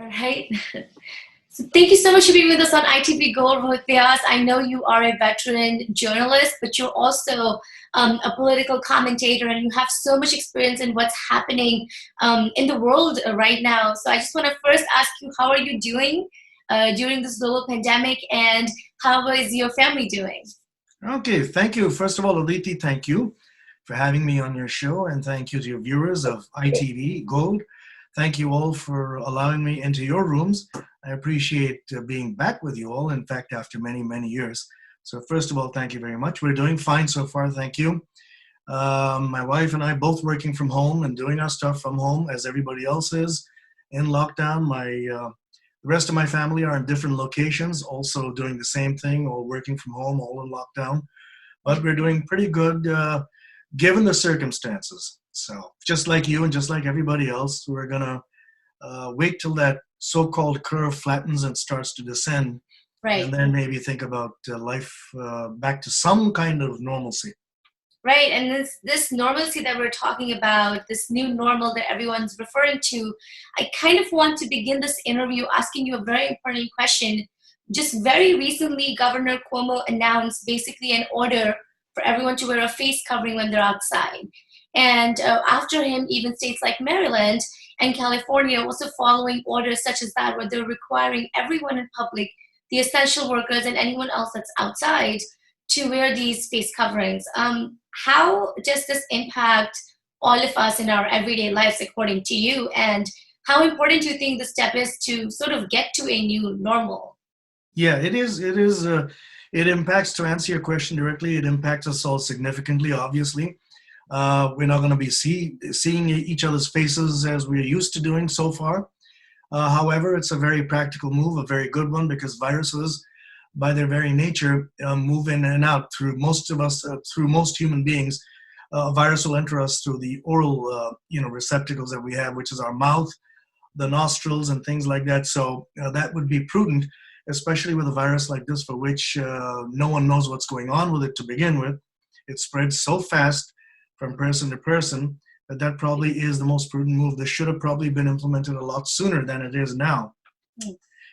All right. So thank you so much for being with us on ITV Gold, Rohit Vyas. I know you are a veteran journalist, but you're also a political commentator, and you have so much experience in what's happening in the world right now. So I just want to first ask you, how are you doing during this global pandemic, and how is your family doing? Okay, thank you. First of all, Rita, thank you for having me on your show, and thank you to your viewers of ITV Gold. Thank you all for allowing me into your rooms. I appreciate being back with you all, in fact, after many, many years. So first of all, thank you very much. We're doing fine so far, thank you. My wife and I both working from home and doing our stuff from home as everybody else is in lockdown. The rest of my family are in different locations, also doing the same thing, all working from home, all in lockdown. But we're doing pretty good given the circumstances. So just like you and just like everybody else, we're gonna wait till that so-called curve flattens and starts to descend, and Right. then maybe think about life back to some kind of normalcy. Right, and this normalcy that we're talking about, this new normal that everyone's referring to, I kind of want to begin this interview asking you a very important question. Just very recently, Governor Cuomo announced basically an order for everyone to wear a face covering when they're outside. And after him, even states like Maryland and California are also following orders such as that, where they're requiring everyone in public, the essential workers and anyone else that's outside, to wear these face coverings. How does this impact all of us in our everyday lives, according to you? And how important do you think the step is to sort of get to a new normal? Yeah, it is. It is. It impacts, to answer your question directly, it impacts us all significantly, obviously. We're not going to be seeing each other's faces as we're used to doing so far. However, it's a very practical move, a very good one, because viruses, by their very nature, move in and out through most of us, through most human beings. A virus will enter us through the oral, receptacles that we have, which is our mouth, the nostrils, and things like that. So that would be prudent, especially with a virus like this, for which no one knows what's going on with it to begin with. It spreads so fast from person to person that probably is the most prudent move. This should have probably been implemented a lot sooner than it is now.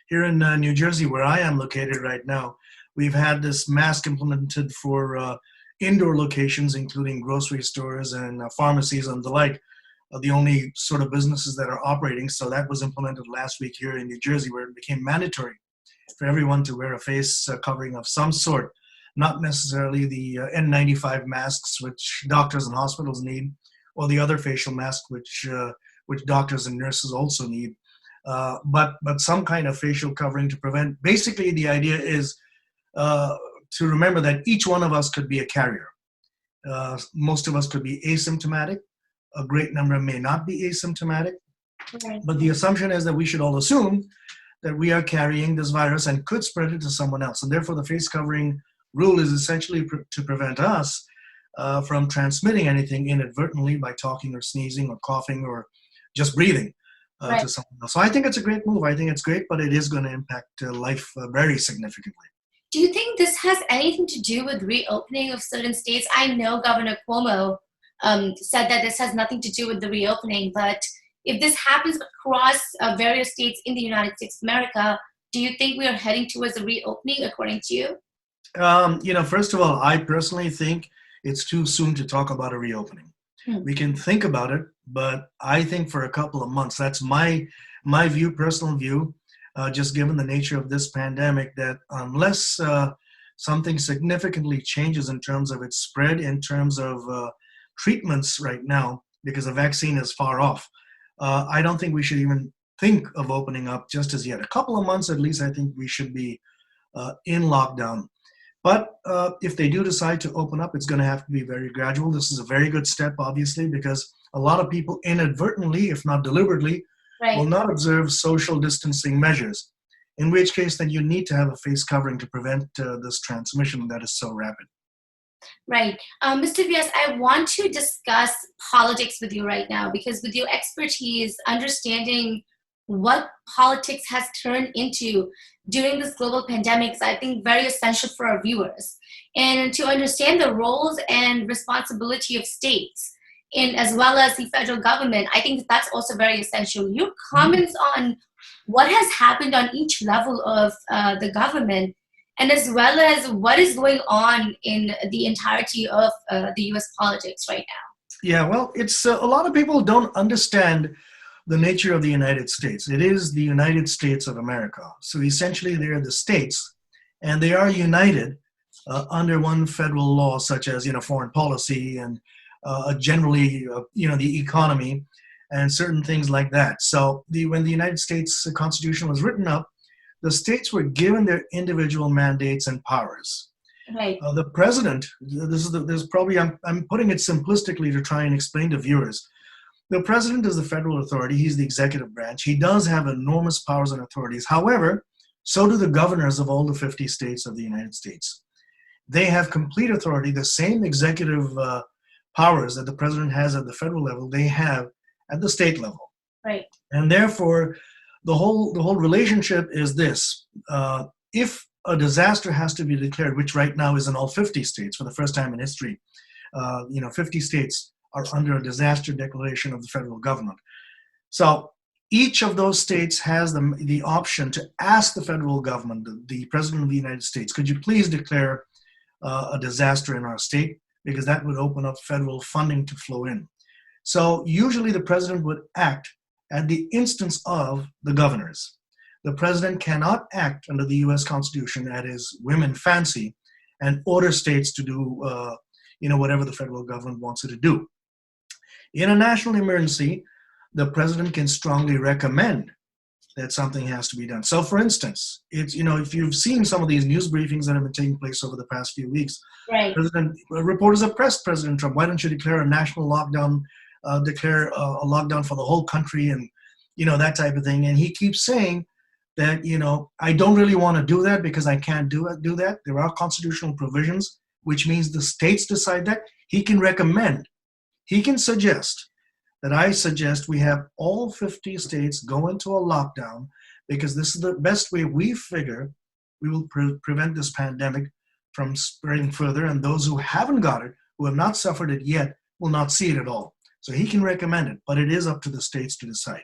Here in New Jersey, where I am located right now, we've had this mask implemented for indoor locations, including grocery stores and pharmacies and the like, the only sort of businesses that are operating. So that was implemented last week here in New Jersey, where it became mandatory for everyone to wear a face covering of some sort, not necessarily the N95 masks, which doctors and hospitals need, or the other facial mask, which doctors and nurses also need. But some kind of facial covering to prevent. Basically, the idea is to remember that each one of us could be a carrier. Most of us could be asymptomatic. A great number may not be asymptomatic. Right. But the assumption is that we should all assume that we are carrying this virus and could spread it to someone else. And therefore, the face covering rule is essentially to prevent us from transmitting anything inadvertently by talking or sneezing or coughing or just breathing Right. to someone else. So I think it's a great move. I think it's great, but it is going to impact life very significantly. Do you think this has anything to do with reopening of certain states? I know Governor Cuomo said that this has nothing to do with the reopening, but if this happens across various states in the United States of America, do you think we are heading towards a reopening, according to you? First of all, I personally think it's too soon to talk about a reopening. We can think about it, but I think for a couple of months, that's my view, personal view, just given the nature of this pandemic, that unless something significantly changes in terms of its spread, in terms of treatments right now, because the vaccine is far off, I don't think we should even think of opening up just as yet. A couple of months at least, I think we should be in lockdown. But if they do decide to open up, it's going to have to be very gradual. This is a very good step, obviously, because a lot of people inadvertently, if not deliberately, Right. will not observe social distancing measures, in which case then you need to have a face covering to prevent this transmission that is so rapid. Right. Mr. Vyas, I want to discuss politics with you right now, because with your expertise, understanding what politics has turned into during this global pandemic is, I think, very essential for our viewers. And to understand the roles and responsibility of states, and as well as the federal government, I think that's also very essential. Your comments on what has happened on each level of the government, and as well as what is going on in the entirety of the US politics right now. Yeah, well, it's a lot of people don't understand the nature of the United States. It is the United States of America. So essentially, they're the states, and they are united under one federal law, such as foreign policy and generally the economy and certain things like that. So when the United States Constitution was written up, the states were given their individual mandates and powers. Right. The president, this probably, I'm putting it simplistically to try and explain to viewers. The president is the federal authority. He's the executive branch. He does have enormous powers and authorities. However, so do the governors of all the 50 states of the United States. They have complete authority. The same executive powers that the president has at the federal level, they have at the state level. Right. And therefore, the whole relationship is this. If a disaster has to be declared, which right now is in all 50 states for the first time in history, 50 states are under a disaster declaration of the federal government. So each of those states has the option to ask the federal government, the president of the United States, could you please declare a disaster in our state? Because that would open up federal funding to flow in. So usually the president would act at the instance of the governors. The president cannot act under the US Constitution at his whim and fancy and order states to do whatever the federal government wants it to do. In a national emergency, the president can strongly recommend that something has to be done. So for instance, it's, if you've seen some of these news briefings that have been taking place over the past few weeks, right. Reporters have pressed President Trump, why don't you declare a national lockdown, declare a lockdown for the whole country and, that type of thing. And he keeps saying that, I don't really want to do that because I can't do that. There are constitutional provisions, which means the states decide that. He can recommend, he can suggest that I suggest we have all 50 states go into a lockdown because this is the best way we figure we will prevent this pandemic from spreading further, and those who haven't got it, who have not suffered it yet, will not see it at all. So he can recommend it, but it is up to the states to decide.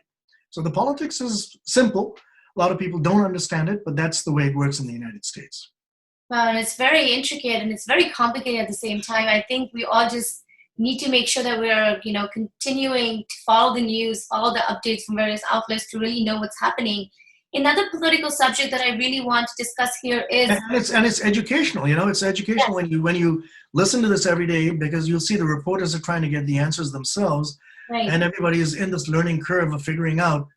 So the politics is simple. A lot of people don't understand it, but that's the way it works in the United States. Well, and it's very intricate and it's very complicated at the same time. I think we all just need to make sure that we're, continuing to follow the news, follow the updates from various outlets to really know what's happening. Another political subject that I really want to discuss here is, and it's educational. It's educational. Yes. when you listen to this every day, because you'll see the reporters are trying to get the answers themselves, right. And everybody is in this learning curve of figuring out.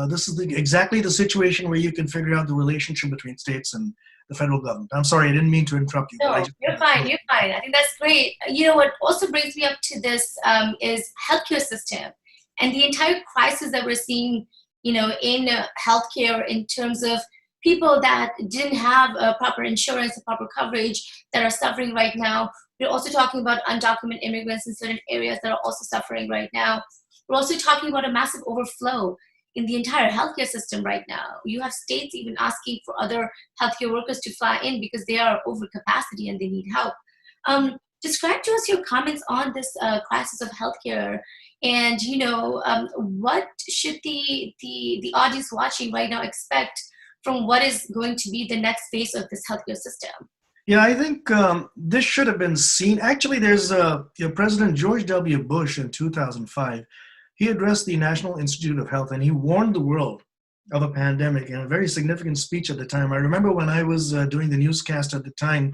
This is exactly the situation where you can figure out the relationship between states and the federal government. I'm sorry, I didn't mean to interrupt you. No, you're fine. You're fine. I think that's great. What also brings me up to this is healthcare system and the entire crisis that we're seeing, in healthcare in terms of people that didn't have proper insurance and proper coverage that are suffering right now. We're also talking about undocumented immigrants in certain areas that are also suffering right now. We're also talking about a massive overflow in the entire healthcare system right now. You have states even asking for other healthcare workers to fly in because they are over capacity and they need help. Describe to us your comments on this crisis of healthcare, and what should the audience watching right now expect from what is going to be the next phase of this healthcare system? Yeah, I think this should have been seen. Actually, there's President George W. Bush in 2005. He addressed the National Institute of Health and he warned the world of a pandemic in a very significant speech at the time. I remember when I was doing the newscast at the time,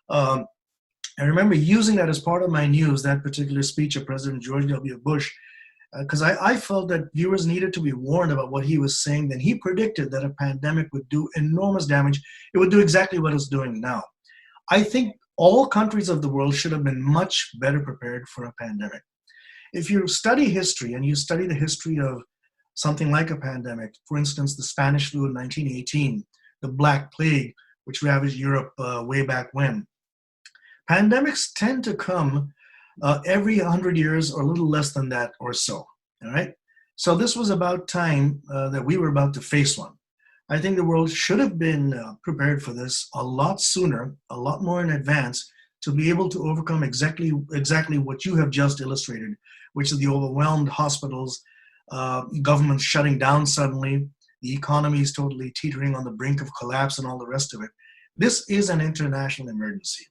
I remember using that as part of my news, that particular speech of President George W. Bush, because I felt that viewers needed to be warned about what he was saying. Then he predicted that a pandemic would do enormous damage. It would do exactly what it's doing now. I think all countries of the world should have been much better prepared for a pandemic. If you study history and you study the history of something like a pandemic, for instance, the Spanish flu in 1918, the Black Plague, which ravaged Europe way back when, pandemics tend to come every 100 years or a little less than that or so, all right? So this was about time that we were about to face one. I think the world should have been prepared for this a lot sooner, a lot more in advance, to be able to overcome exactly what you have just illustrated, which is the overwhelmed hospitals, governments shutting down suddenly, The economy is totally teetering on the brink of collapse and all the rest of it. This is an international emergency.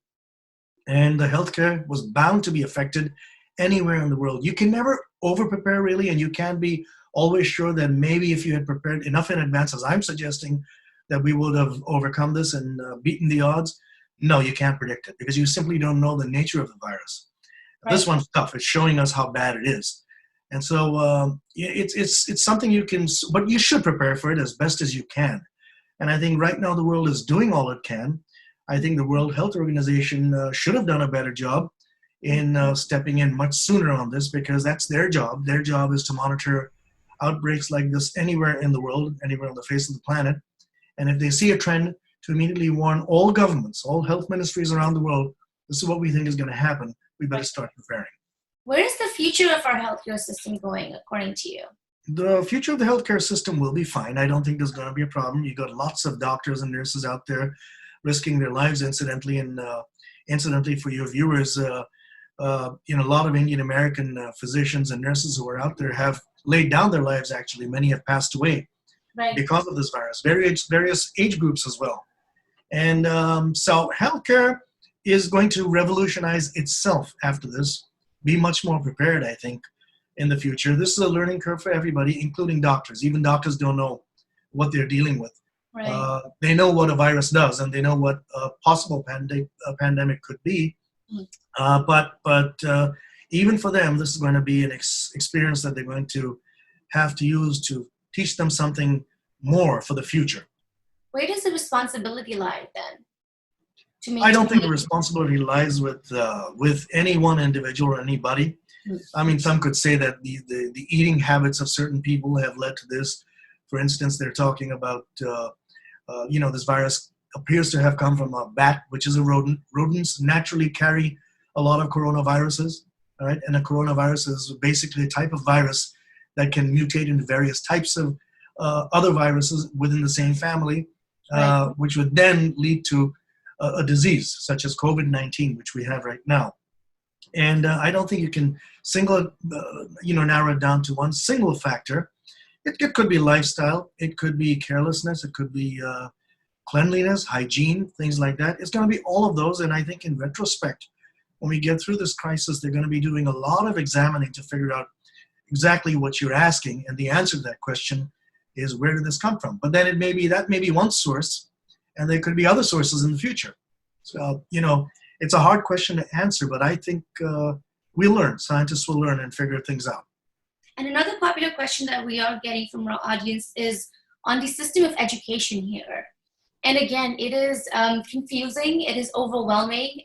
And the healthcare was bound to be affected anywhere in the world. You can never over-prepare, really, and you can't be always sure that maybe if you had prepared enough in advance, as I'm suggesting, that we would have overcome this and beaten the odds. No, you can't predict it because you simply don't know the nature of the virus. Right. This one's tough. It's showing us how bad it is. And so it's something you can, but you should prepare for it as best as you can. And I think right now the world is doing all it can. I think the World Health Organization should have done a better job in stepping in much sooner on this, because that's their job. Their job is to monitor outbreaks like this anywhere in the world, anywhere on the face of the planet. And if they see a trend, to immediately warn all governments, all health ministries around the world, this is what we think is going to happen. We better start preparing. Where is the future of our healthcare system going, according to you? The future of the healthcare system will be fine. I don't think there's going to be a problem. You've got lots of doctors and nurses out there risking their lives, incidentally. And incidentally, for your viewers, a lot of Indian American physicians and nurses who are out there have laid down their lives. Actually, many have passed away because of this virus. Various age groups as well. And so healthcare is going to revolutionize itself after this. Be much more prepared, I think, in the future. This is a learning curve for everybody, including doctors. Even doctors don't know what they're dealing with. Right. They know what a virus does, and they know what a possible pandemic could be. But even for them, this is going to be an experience that they're going to have to use to teach them something more for the future. Where does the responsibility lie then? I don't think the responsibility lies with any one individual or anybody. I mean, some could say that the eating habits of certain people have led to this. For instance, they're talking about, this virus appears to have come from a bat, which is a rodent. Rodents naturally carry a lot of coronaviruses, all right? And a coronavirus is basically a type of virus that can mutate into various types of other viruses within the same family, which would then lead to a disease such as COVID-19, which we have right now. And I don't think you can narrow it down to one single factor. It could be lifestyle, it could be carelessness, it could be cleanliness, hygiene, things like that. It's going to be all of those. And I think in retrospect, when we get through this crisis, they're going to be doing a lot of examining to figure out exactly what you're asking. And the answer to that question is, where did this come from? But then that may be one source, and there could be other sources in the future. So, it's a hard question to answer, but I think we'll learn. Scientists will learn and figure things out. And another popular question that we are getting from our audience is on the system of education here. And again, it is confusing. It is overwhelming.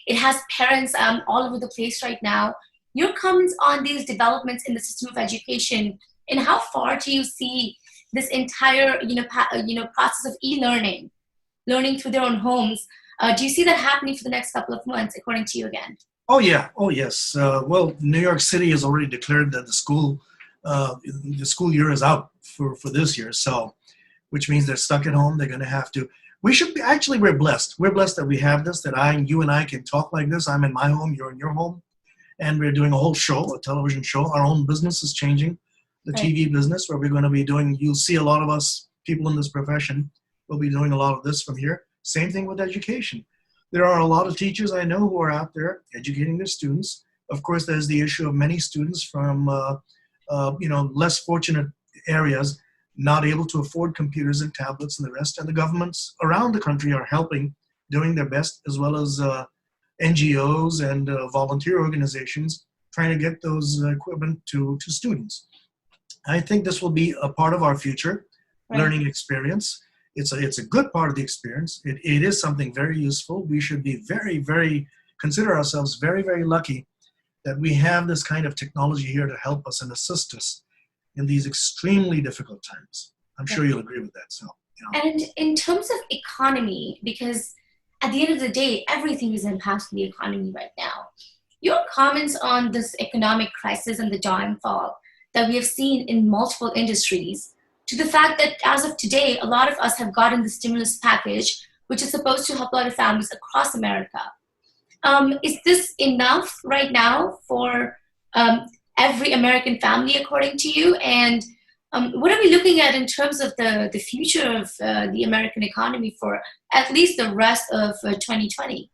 It has parents all over the place right now. Your comments on these developments in the system of education, and how far do you see this entire process of e-learning, learning through their own homes? Do you see that happening for the next couple of months, according to you again? Oh, yeah. Oh, yes. Well, New York City has already declared that the school year is out for this year. So, which means they're stuck at home. They're going to have to. We're blessed. We're blessed that we have this, that you and I can talk like this. I'm in my home, you're in your home. And we're doing a whole show, a television show. Our own business is changing, the TV business, where we're going to be doing, you'll see a lot of us, people in this profession, will be doing a lot of this from here. Same thing with education. There are a lot of teachers I know who are out there educating their students. Of course, there's the issue of many students from less fortunate areas not able to afford computers and tablets and the rest. And the governments around the country are helping, doing their best, as well as NGOs and volunteer organizations trying to get those equipment to students. I think this will be a part of our future learning experience. It's a good part of the experience. It is something very useful. We should be consider ourselves very, very lucky that we have this kind of technology here to help us and assist us in these extremely difficult times. I'm sure you'll agree with that. So, And in terms of economy, because at the end of the day, everything is impacting the economy right now. Your comments on this economic crisis and the downfall that we have seen in multiple industries, to the fact that as of today, a lot of us have gotten the stimulus package, which is supposed to help a lot of families across America. Is this enough right now for every American family, according to you? And What are we looking at in terms of the future of the American economy for at least the rest of 2020?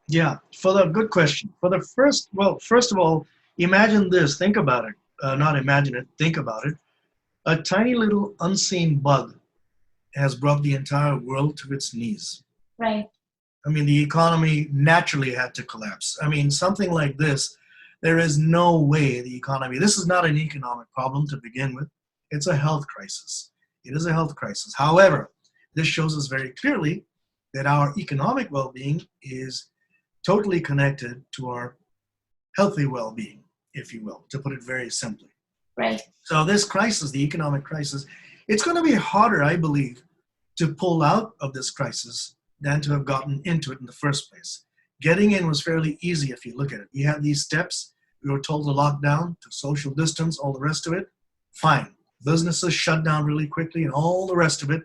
Yeah, for the good question. For the first, well, first of all, imagine this. Think about it. Not imagine it. Think about it. A tiny little unseen bug has brought the entire world to its knees. Right. I mean, the economy naturally had to collapse. I mean, something like this, there is no way the economy, this is not an economic problem to begin with. It's a health crisis. It is a health crisis. However, this shows us very clearly that our economic well being is totally connected to our healthy well being, if you will, to put it very simply. Right. So, this crisis, the economic crisis, it's going to be harder, I believe, to pull out of this crisis than to have gotten into it in the first place. Getting in was fairly easy if you look at it. You had these steps. We were told to lock down, to social distance, all the rest of it. Fine. Businesses shut down really quickly and all the rest of it.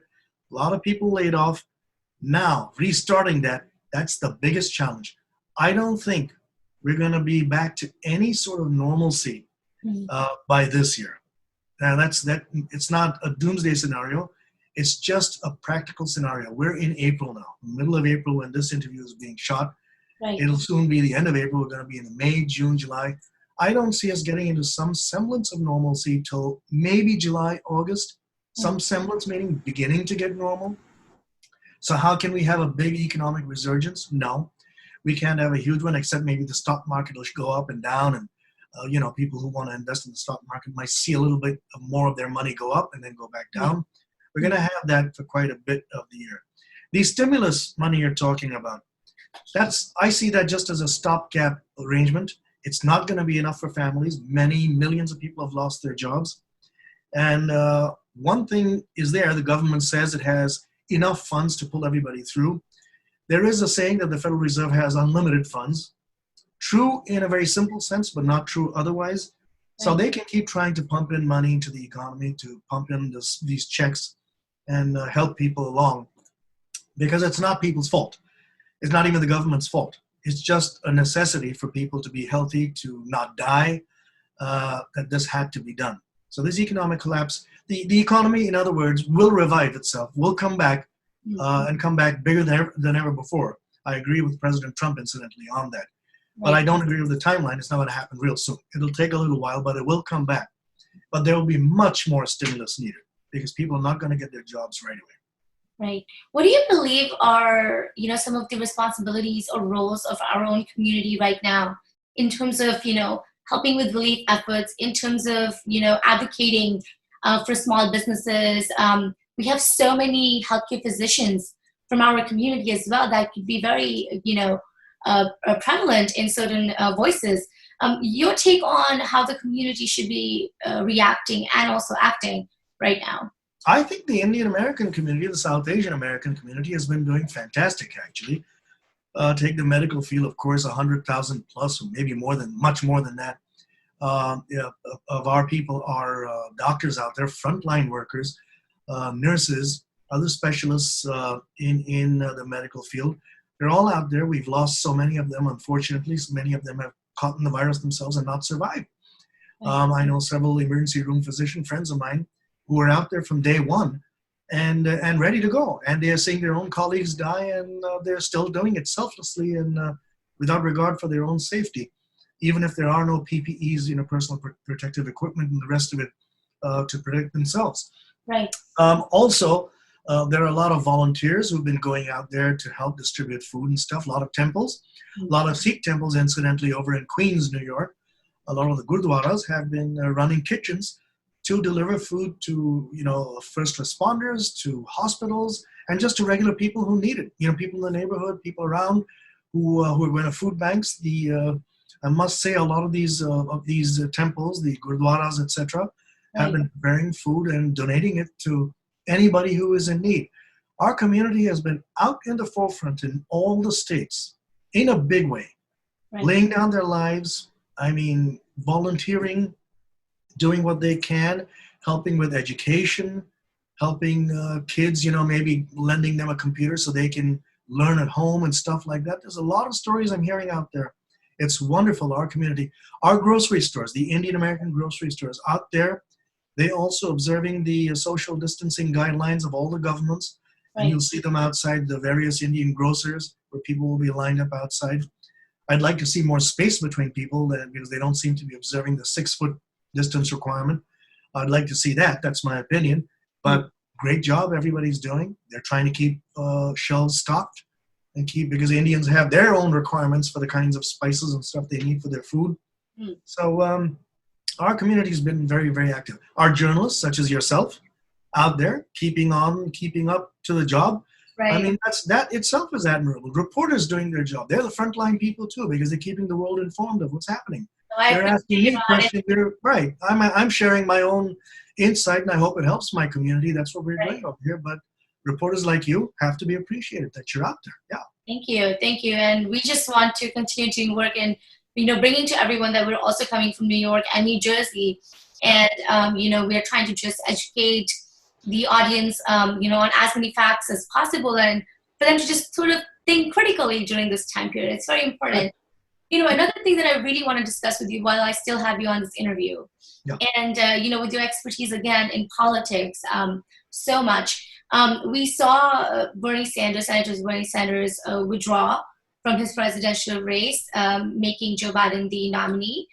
A lot of people laid off. Now, restarting that, that's the biggest challenge. I don't think we're going to be back to any sort of normalcy by this year. Now, it's not a doomsday scenario. It's just a practical scenario. We're in April now, middle of April when this interview is being shot. Right. It'll soon be the end of April. We're going to be in May, June, July. I don't see us getting into some semblance of normalcy till maybe July, August. Some semblance, meaning beginning to get normal. So how can we have a big economic resurgence? No, we can't have a huge one, except maybe the stock market will go up and down, and people who want to invest in the stock market might see a little bit more of their money go up and then go back down. We're going to have that for quite a bit of the year. The stimulus money you're talking about, I see that just as a stopgap arrangement. It's not going to be enough for families. Many millions of people have lost their jobs. And one thing is there, the government says it has enough funds to pull everybody through. There is a saying that the Federal Reserve has unlimited funds. True in a very simple sense, but not true otherwise. So they can keep trying to pump in money into the economy, to pump in these checks and help people along, because it's not people's fault. It's not even the government's fault. It's just a necessity for people to be healthy, to not die, that this had to be done. So this economic collapse, the economy, in other words, will revive itself, will come back and come back bigger than ever before. I agree with President Trump, incidentally, on that. But I don't agree with the timeline. It's not going to happen real soon. It'll take a little while, but it will come back. But there will be much more stimulus needed because people are not going to get their jobs right away. Right. What do you believe are, some of the responsibilities or roles of our own community right now in terms of, helping with relief efforts, in terms of, advocating for small businesses? We have so many healthcare physicians from our community as well that could be very, prevalent in certain voices. Your take on how the community should be reacting and also acting right now? I think the Indian American community, the South Asian American community has been doing fantastic, actually. Take the medical field, of course, 100,000 plus, or maybe much more than that, of our people are doctors out there, frontline workers, nurses, other specialists in the medical field. They're all out there. We've lost so many of them, unfortunately. So many of them have caught the virus themselves and not survived. I know several emergency room physician friends of mine who are out there from day one and ready to go. And they are seeing their own colleagues die, and they're still doing it selflessly and without regard for their own safety, even if there are no PPEs, personal protective equipment and the rest of it to protect themselves. Right. Also, there are a lot of volunteers who've been going out there to help distribute food and stuff. A lot of temples, a lot of Sikh temples, incidentally, over in Queens, New York. A lot of the gurdwaras have been running kitchens to deliver food to, first responders, to hospitals, and just to regular people who need it. People in the neighborhood, people around who are going to food banks. I must say, a lot of these temples, the gurdwaras, etc., have been preparing food and donating it to anybody who is in need. Our community has been out in the forefront in all the states in a big way, laying down their lives. Volunteering, doing what they can, helping with education, helping kids, maybe lending them a computer so they can learn at home and stuff like that. There's a lot of stories I'm hearing out there. It's wonderful, our community. Our grocery stores, the Indian American grocery stores out there, They also observing the social distancing guidelines of all the governments, and Right. you'll see them outside the various Indian grocers where people will be lined up outside. I'd like to see more space between people because they don't seem to be observing the 6 foot distance requirement. I'd like to see that. That's my opinion. Mm. But great job everybody's doing. They're trying to keep shelves stocked and because Indians have their own requirements for the kinds of spices and stuff they need for their food. Mm. So our community's been very, very active. Our journalists, such as yourself, out there keeping up to the job. I Right. mean, that itself is admirable. Reporters doing their job. They're the frontline people too, because they're keeping the world informed of what's happening. So I They're asking appreciate me your honesty. questions. They're right. I'm sharing my own insight, and I hope it helps my community. That's what we're Right. doing over here. But reporters like you have to be appreciated that you're out there. Yeah. Thank you, and we just want to continue doing work and bringing to everyone that we're also coming from New York and New Jersey, and we are trying to just educate the audience, on as many facts as possible, and for them to just sort of think critically during this time period. It's very Right. important. Another thing that I really want to discuss with you while I still have you on this interview, Yeah. and with your expertise again in politics, so much. We saw Senator Bernie Sanders withdraw from his presidential race, making Joe Biden the nominee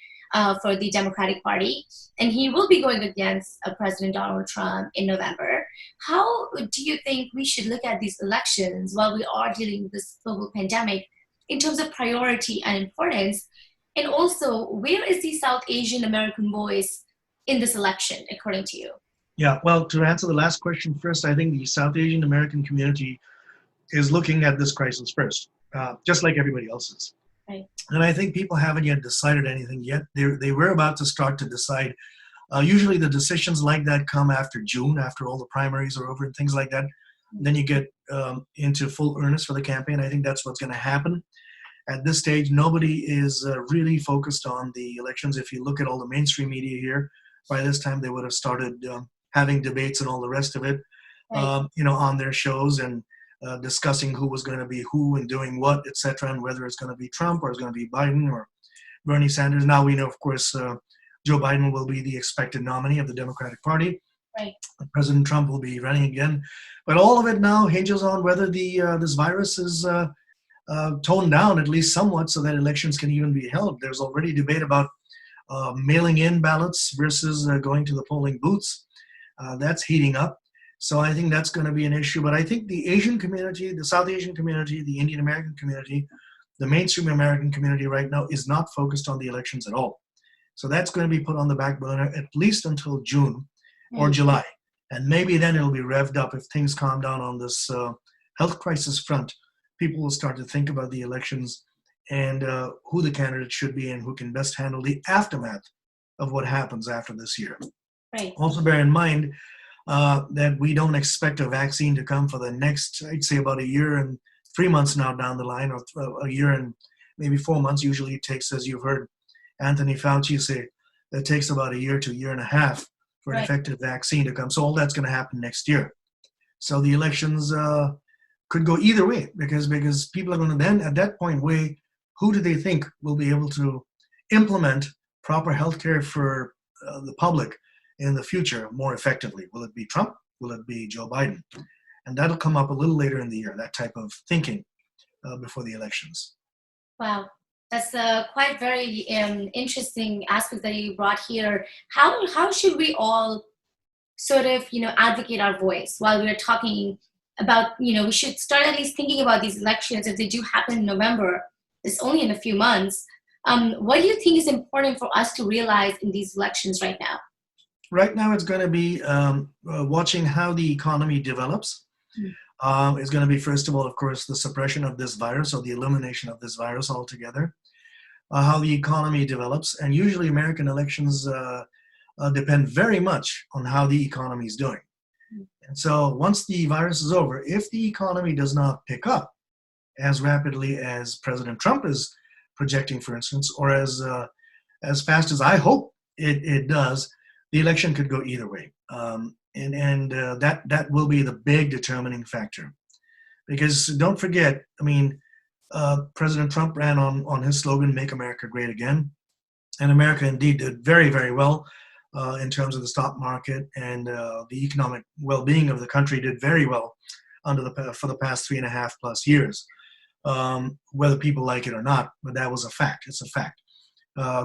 for the Democratic Party, and he will be going against President Donald Trump in November. How do you think we should look at these elections while we are dealing with this global pandemic in terms of priority and importance? And also, where is the South Asian American voice in this election, according to you? Yeah. Well, to answer the last question first, I think the South Asian American community is looking at this crisis first, just like everybody else is. Right. And I think people haven't yet decided anything yet. They were about to start to decide. Usually the decisions like that come after June, after all the primaries are over and things like that. Then you get into full earnest for the campaign. I think that's what's going to happen. At this stage, nobody is really focused on the elections. If you look at all the mainstream media here, by this time they would have started having debates and all the rest of it, Right. on their shows and discussing who was going to be who and doing what, etc., and whether it's going to be Trump or it's going to be Biden or Bernie Sanders. Now we know, of course, Joe Biden will be the expected nominee of the Democratic Party. Right. President Trump will be running again. But all of it now hinges on whether this virus is toned down at least somewhat so that elections can even be held. There's already debate about mailing in ballots versus going to the polling booths. That's heating up. So I think that's going to be an issue. But I think the Asian community, the South Asian community, the Indian American community, the mainstream American community right now is not focused on the elections at all. So that's going to be put on the back burner at least until June or July. And maybe then it'll be revved up if things calm down on this health crisis front. People will start to think about the elections and who the candidate should be and who can best handle the aftermath of what happens after this year. Right. Also bear in mind that we don't expect a vaccine to come for the next, I'd say about a year and 3 months now down the line, or a year and maybe 4 months. Usually it takes, as you've heard Anthony Fauci say, it takes about a year to a year and a half for an effective vaccine to come. So all that's going to happen next year. So the elections could go either way because people are going to then at that point weigh who do they think will be able to implement proper healthcare for the public in the future more effectively. Will it be Trump? Will it be Joe Biden? And that'll come up a little later in the year, that type of thinking before the elections. Wow. That's quite very interesting aspect that you brought here. How should we all sort of, advocate our voice while we're talking about, we should start at least thinking about these elections if they do happen in November. It's only in a few months. What do you think is important for us to realize in these elections right now? Right now, it's going to be watching how the economy develops. It's going to be, first of all, of course, the suppression of this virus or the elimination of this virus altogether. How the economy develops. And usually American elections depend very much on how the economy is doing. And so once the virus is over, if the economy does not pick up as rapidly as President Trump is projecting, for instance, or as fast as I hope it does, the election could go either way. That will be the big determining factor. Because don't forget, President Trump ran on his slogan, "Make America Great Again." And America indeed did very, very well in terms of the stock market, and the economic well-being of the country did very well for the past 3.5+ years, whether people like it or not. But that was a fact. It's a fact.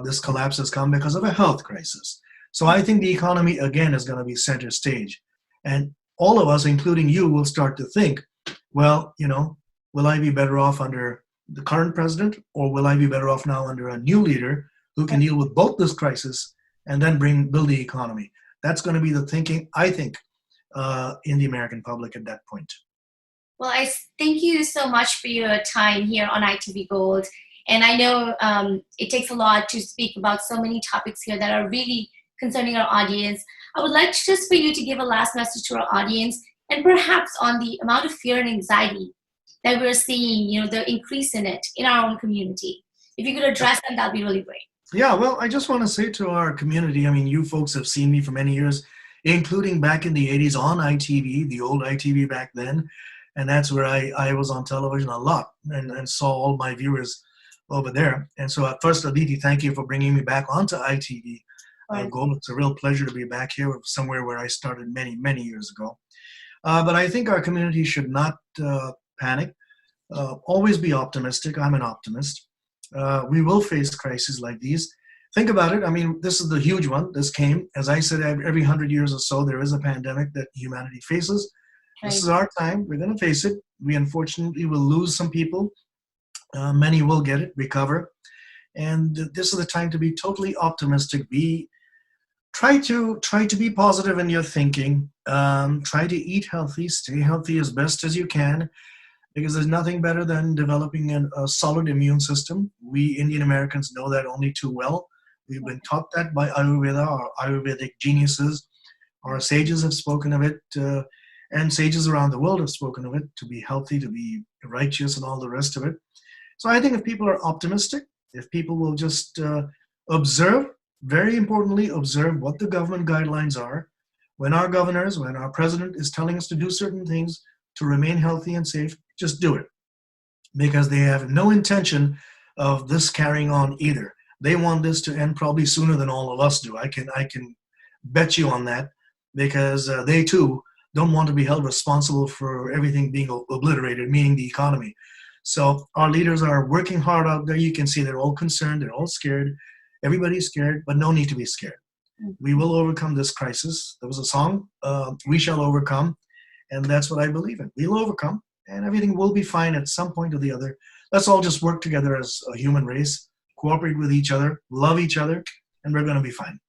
This collapse has come because of a health crisis. So I think the economy again is going to be center stage, and all of us, including you, will start to think, well, will I be better off under the current president, or will I be better off now under a new leader who can deal with both this crisis and then build the economy? That's going to be the thinking, I think, in the American public at that point. Well, I thank you so much for your time here on ITV Gold. And I know it takes a lot to speak about so many topics here that are really concerning our audience. I would like just for you to give a last message to our audience, and perhaps on the amount of fear and anxiety that we're seeing, the increase in it in our own community. If you could address them, that'd be really great. Yeah, well, I just want to say to our community, I mean, you folks have seen me for many years, including back in the 80s on ITV, the old ITV back then. And that's where I was on television a lot and saw all my viewers over there. And so first, Aditi, thank you for bringing me back onto ITV Gold. It's a real pleasure to be back here somewhere where I started many, many years ago. But I think our community should not panic. Always be optimistic. I'm an optimist. We will face crises like these. Think about it. I mean, this is the huge one. This came, as I said, every 100 years or so, there is a pandemic that humanity faces. Right. This is our time. We're going to face it. We unfortunately will lose some people. Many will get it, recover. And this is the time to be totally optimistic. Try to be positive in your thinking. Try to eat healthy, stay healthy as best as you can, because there's nothing better than developing a solid immune system. We Indian Americans know that only too well. We've been taught that by Ayurveda, our Ayurvedic geniuses. Our sages have spoken of it, and sages around the world have spoken of it, to be healthy, to be righteous, and all the rest of it. So I think if people are optimistic, if people will just observe, very importantly, observe what the government guidelines are. When our governors, when our president is telling us to do certain things to remain healthy and safe, just do it. Because they have no intention of this carrying on either. They want this to end probably sooner than all of us do. I can bet you on that, because they too don't want to be held responsible for everything being obliterated, meaning the economy. So our leaders are working hard out there. You can see they're all concerned. They're all scared. Everybody's scared, but no need to be scared. We will overcome this crisis. There was a song, We Shall Overcome, and that's what I believe in. We'll overcome, and everything will be fine at some point or the other. Let's all just work together as a human race, cooperate with each other, love each other, and we're going to be fine.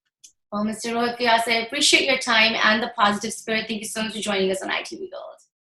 Well, Mr. Rohit Vyas, I appreciate your time and the positive spirit. Thank you so much for joining us on ITV Gold.